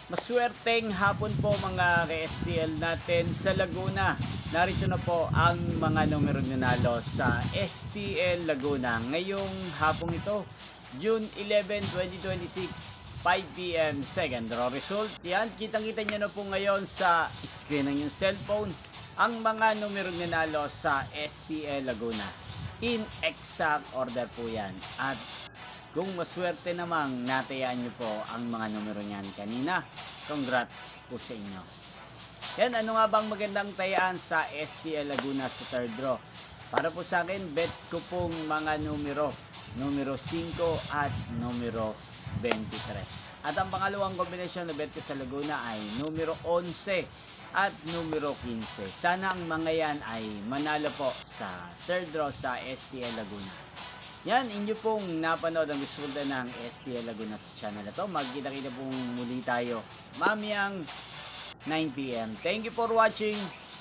Maswerteng hapon po mga ka-STL natin sa Laguna. Narito na po ang mga numerong nanalo sa STL Laguna ngayong hapong ito, June 11, 2026, 5 p.m. second draw result. Yan, kitang-kita nyo na po ngayon sa screen ng yung cellphone ang mga numerong nanalo sa STL Laguna. In exact order po yan. At kung maswerte namang natayaan nyo po ang mga numero niyan kanina, congrats po sa inyo. Yan, ano nga bang magandang tayaan sa STL Laguna sa third draw? Para po sa akin, bet ko pong mga numero 5 at numero 23. At ang pangalawang kombinasyon na bet ko sa Laguna ay numero 11 at numero 15. Sana ang mga yan ay manalo po sa third draw sa STL Laguna. Yan, inyo pong napanood ang resulta ng STL Laguna sa channel na to. Magkita-kita pong muli tayo mamayang 9 p.m. Thank you for watching.